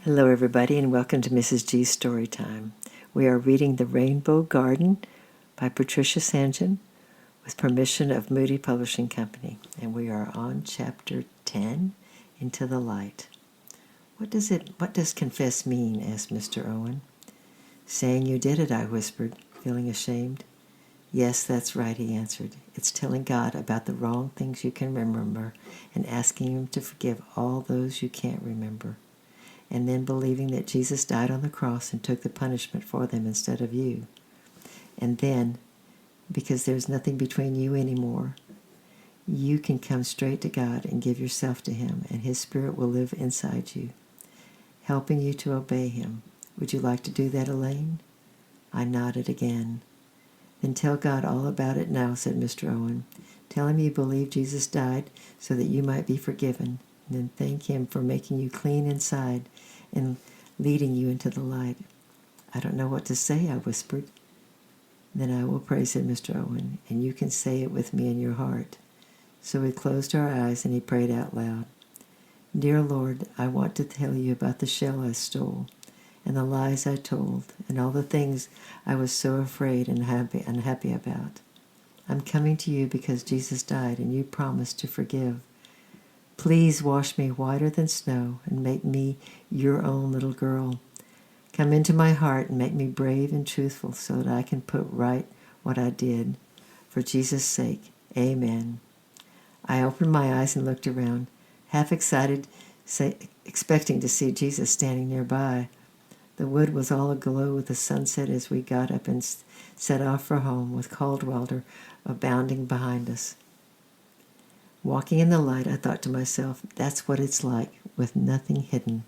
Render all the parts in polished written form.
Hello, everybody, and welcome to Mrs. G's Story Time. We are reading The Rainbow Garden by Patricia St. John with permission of Moody Publishing Company, and we are on Chapter 10, Into the Light. What does confess mean? Asked Mr. Owen. Saying you did it, I whispered, feeling ashamed. Yes, that's right, he answered. It's telling God about the wrong things you can remember and asking Him to forgive all those you can't remember. And then believing that Jesus died on the cross and took the punishment for them instead of you. And then, because there's nothing between you anymore, you can come straight to God and give yourself to Him, and His Spirit will live inside you, helping you to obey Him. Would you like to do that, Elaine? I nodded again. Then tell God all about it now, said Mr. Owen. Tell Him you believe Jesus died so that you might be forgiven, and then thank Him for making you clean inside and leading you into the light. I don't know what to say, I whispered. Then I will pray, said Mr. Owen, and you can say it with me in your heart. So we closed our eyes and he prayed out loud. Dear Lord, I want to tell you about the shell I stole, and the lies I told, and all the things I was so afraid and unhappy about. I'm coming to you because Jesus died and you promised to forgive. Please wash me whiter than snow and make me your own little girl. Come into my heart and make me brave and truthful so that I can put right what I did. For Jesus' sake, amen. I opened my eyes and looked around, half excited, expecting to see Jesus standing nearby. The wood was all aglow with the sunset as we got up and set off for home, with Caldwell abounding behind us. Walking in the light, I thought to myself, that's what it's like, with nothing hidden.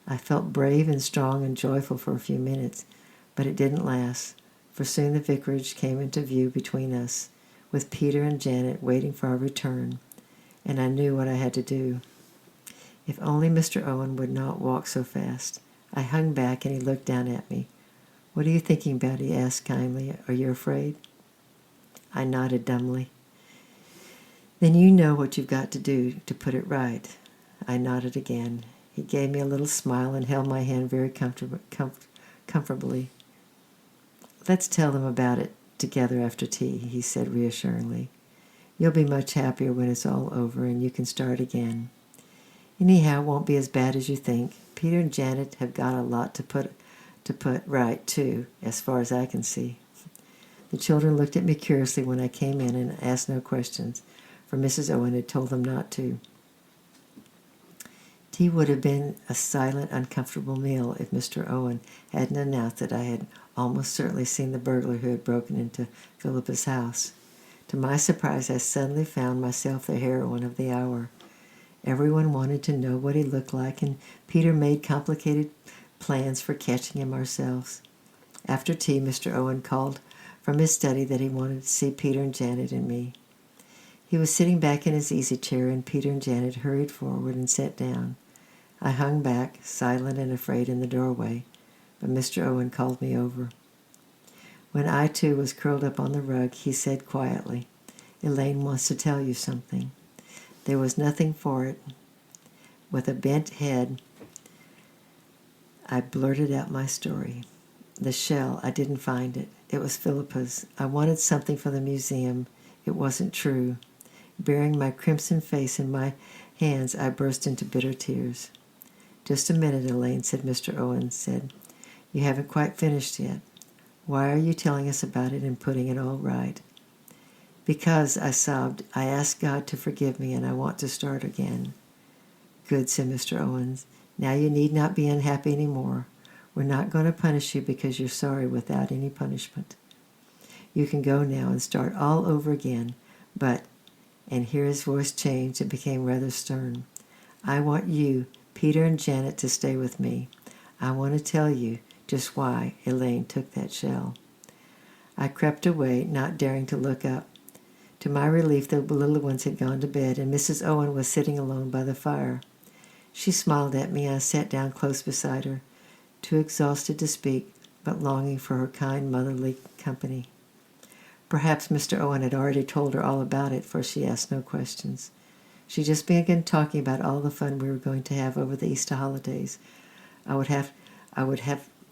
I felt brave and strong and joyful for a few minutes, but it didn't last, for soon the vicarage came into view between us, with Peter and Janet waiting for our return, and I knew what I had to do. If only Mr. Owen would not walk so fast. I hung back and he looked down at me. What are you thinking about? He asked kindly. Are you afraid? I nodded dumbly. Then you know what you've got to do to put it right. I nodded again. He gave me a little smile and held my hand very comfortably. Let's tell them about it together after tea, he said reassuringly. You'll be much happier when it's all over and you can start again. Anyhow, it won't be as bad as you think. Peter and Janet have got a lot to put right, too, as far as I can see. The children looked at me curiously when I came in and asked no questions, for Mrs. Owen had told them not to. Tea would have been a silent, uncomfortable meal if Mr. Owen hadn't announced that I had almost certainly seen the burglar who had broken into Philippa's house. To my surprise, I suddenly found myself the heroine of the hour. Everyone wanted to know what he looked like, and Peter made complicated plans for catching him ourselves. After tea, Mr. Owen called from his study that he wanted to see Peter and Janet and me. He was sitting back in his easy chair, and Peter and Janet hurried forward and sat down. I hung back, silent and afraid, in the doorway, but Mr. Owen called me over. When I, too, was curled up on the rug, he said quietly, Elaine wants to tell you something. There was nothing for it. With a bent head, I blurted out my story. The shell, I didn't find it. It was Philippa's. I wanted something for the museum. It wasn't true. Burying my crimson face in my hands, I burst into bitter tears. Just a minute, Elaine, said Mr. Owen. You haven't quite finished yet. Why are you telling us about it and putting it all right? Because, I sobbed, I asked God to forgive me and I want to start again. Good, said Mr. Owens. Now you need not be unhappy any more. We're not going to punish you because you're sorry without any punishment. You can go now and start all over again, but, and here his voice changed and became rather stern, I want you, Peter and Janet, to stay with me. I want to tell you just why Elaine took that shell. I crept away, not daring to look up. To my relief, the little ones had gone to bed, and Mrs. Owen was sitting alone by the fire. She smiled at me, and I sat down close beside her, too exhausted to speak, but longing for her kind motherly company. Perhaps Mr. Owen had already told her all about it, for she asked no questions. She just began talking about all the fun we were going to have over the Easter holidays, I would have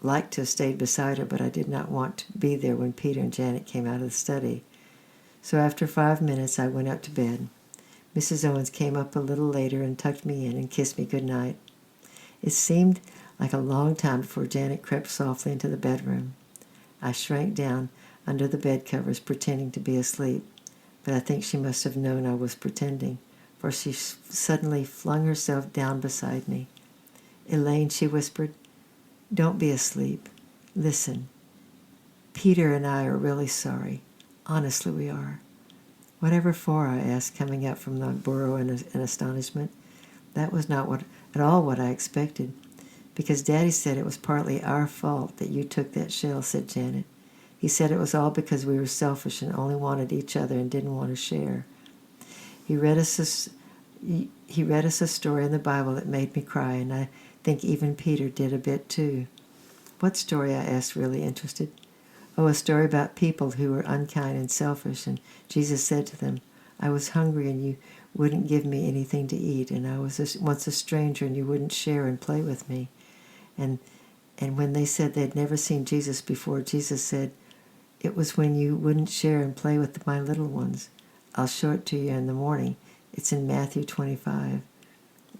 liked to have stayed beside her, but I did not want to be there when Peter and Janet came out of the study. So after 5 minutes, I went up to bed. Mrs. Owens came up a little later and tucked me in and kissed me good night. It seemed like a long time before Janet crept softly into the bedroom. I shrank down under the bed covers, pretending to be asleep, but I think she must have known I was pretending, for she suddenly flung herself down beside me. "Elaine," she whispered, "don't be asleep. Listen. Peter and I are really sorry. Honestly, we are." "Whatever for?" I asked, coming up from the burrow in astonishment. That was not at all what I expected. "Because Daddy said it was partly our fault that you took that shell," said Janet. "He said it was all because we were selfish and only wanted each other and didn't want to share. He read us a story in the Bible that made me cry, and I think even Peter did a bit too." "What story?" I asked, really interested. "Oh, a story about people who were unkind and selfish, and Jesus said to them, 'I was hungry and you wouldn't give me anything to eat, and I was once a stranger and you wouldn't share and play with me.' And when they said they'd never seen Jesus before, Jesus said, 'It was when you wouldn't share and play with my little ones.' I'll show it to you in the morning. It's in Matthew 25.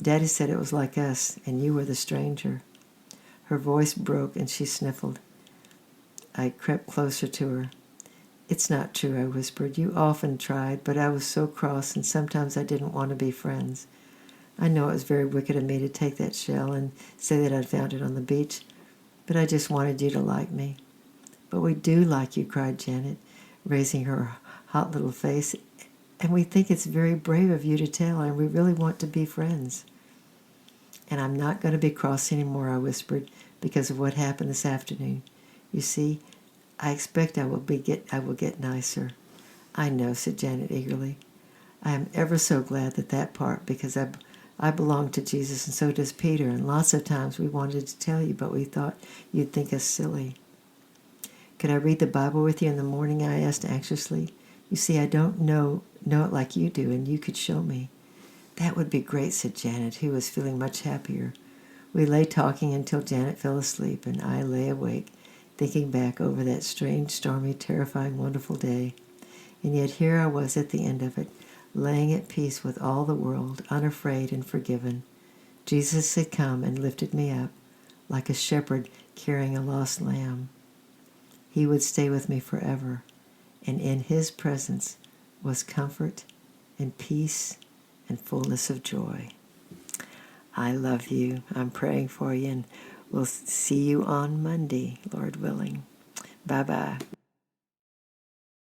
Daddy said it was like us, and you were the stranger." Her voice broke and she sniffled. I crept closer to her. "It's not true," I whispered. "You often tried, but I was so cross, and sometimes I didn't want to be friends. I know it was very wicked of me to take that shell and say that I'd found it on the beach, but I just wanted you to like me." "But we do like you," cried Janet, raising her hot little face, "and we think it's very brave of you to tell, and we really want to be friends." "And I'm not going to be cross anymore," I whispered, "because of what happened this afternoon. You see, I expect I will get nicer." "I know," said Janet eagerly. "I am ever so glad that part, because I belong to Jesus and so does Peter, and lots of times we wanted to tell you, but we thought you'd think us silly." "Could I read the Bible with you in the morning?" I asked anxiously. "You see, I don't know it like you do, and you could show me." "That would be great," said Janet, who was feeling much happier. We lay talking until Janet fell asleep, and I lay awake, thinking back over that strange, stormy, terrifying, wonderful day. And yet here I was at the end of it, laying at peace with all the world, unafraid and forgiven. Jesus had come and lifted me up, like a shepherd carrying a lost lamb. He would stay with me forever, and in his presence was comfort and peace and fullness of joy. I love you. I'm praying for you, and we'll see you on Monday, Lord willing. Bye-bye.